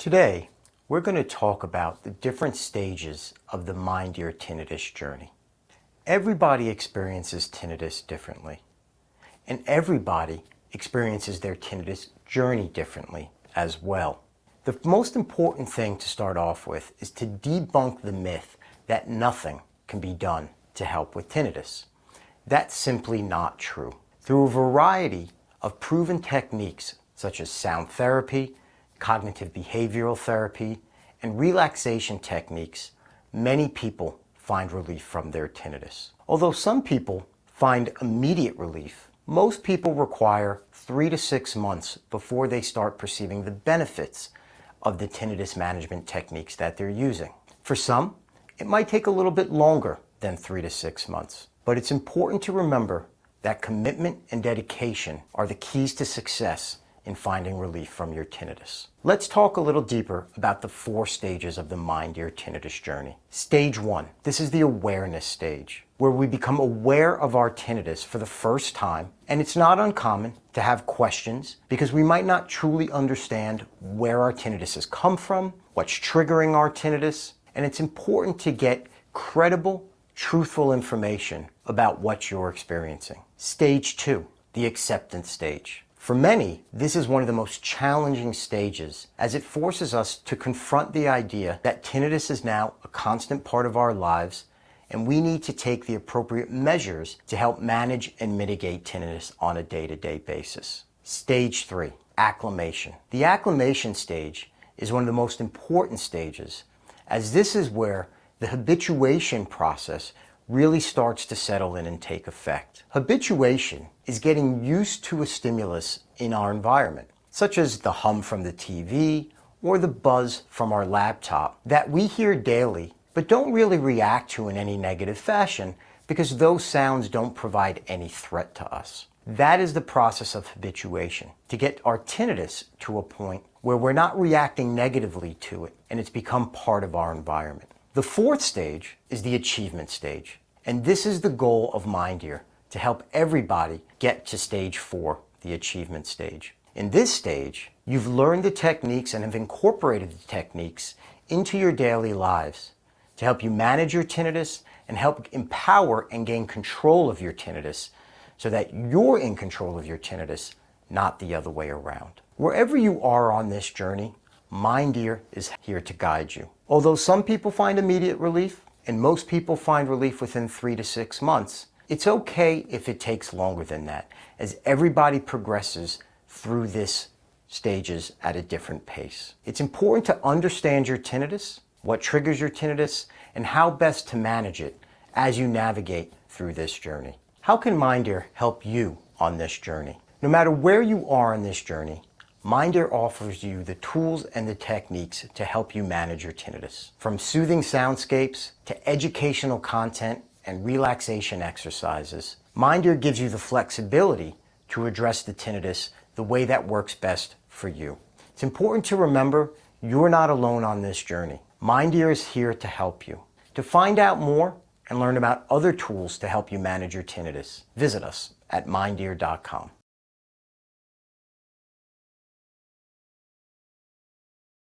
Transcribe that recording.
Today, we're going to talk about the different stages of the MindEar tinnitus journey. Everybody experiences tinnitus differently, and everybody experiences their tinnitus journey differently as well. The most important thing to start off with is to debunk the myth that nothing can be done to help with tinnitus. That's simply not true. Through a variety of proven techniques such as sound therapy, cognitive behavioral therapy, and relaxation techniques, many people find relief from their tinnitus. Although some people find immediate relief, most people require 3 to 6 months before they start perceiving the benefits of the tinnitus management techniques that they're using. For some, it might take a little bit longer than 3 to 6 months. But it's important to remember that commitment and dedication are the keys to success in finding relief from your tinnitus. Let's talk a little deeper about the 4 stages of the MindEar tinnitus journey. Stage 1, this is the awareness stage, where we become aware of our tinnitus for the first time, and it's not uncommon to have questions because we might not truly understand where our tinnitus has come from, what's triggering our tinnitus, and it's important to get credible, truthful information about what you're experiencing. Stage 2, the acceptance stage. For many, this is one of the most challenging stages as it forces us to confront the idea that tinnitus is now a constant part of our lives and we need to take the appropriate measures to help manage and mitigate tinnitus on a day-to-day basis. Stage 3, acclimation. The acclimation stage is one of the most important stages as this is where the habituation process really starts to settle in and take effect. Habituation is getting used to a stimulus in our environment, such as the hum from the TV or the buzz from our laptop that we hear daily but don't really react to in any negative fashion because those sounds don't provide any threat to us. That is the process of habituation, to get our tinnitus to a point where we're not reacting negatively to it and it's become part of our environment. The 4th stage is the achievement stage, and this is the goal of MindEar, to help everybody get to stage 4, the achievement stage. In this stage, you've learned the techniques and have incorporated the techniques into your daily lives to help you manage your tinnitus and help empower and gain control of your tinnitus so that you're in control of your tinnitus, not the other way around. Wherever you are on this journey, MindEar is here to guide you. Although some people find immediate relief, and most people find relief within 3 to 6 months, it's okay if it takes longer than that, as everybody progresses through these stages at a different pace. It's important to understand your tinnitus, what triggers your tinnitus, and how best to manage it as you navigate through this journey. How can MindEar help you on this journey? No matter where you are on this journey, MindEar offers you the tools and the techniques to help you manage your tinnitus. From soothing soundscapes to educational content and relaxation exercises, MindEar gives you the flexibility to address the tinnitus the way that works best for you. It's important to remember you're not alone on this journey. MindEar is here to help you. To find out more and learn about other tools to help you manage your tinnitus, visit us at mindear.com.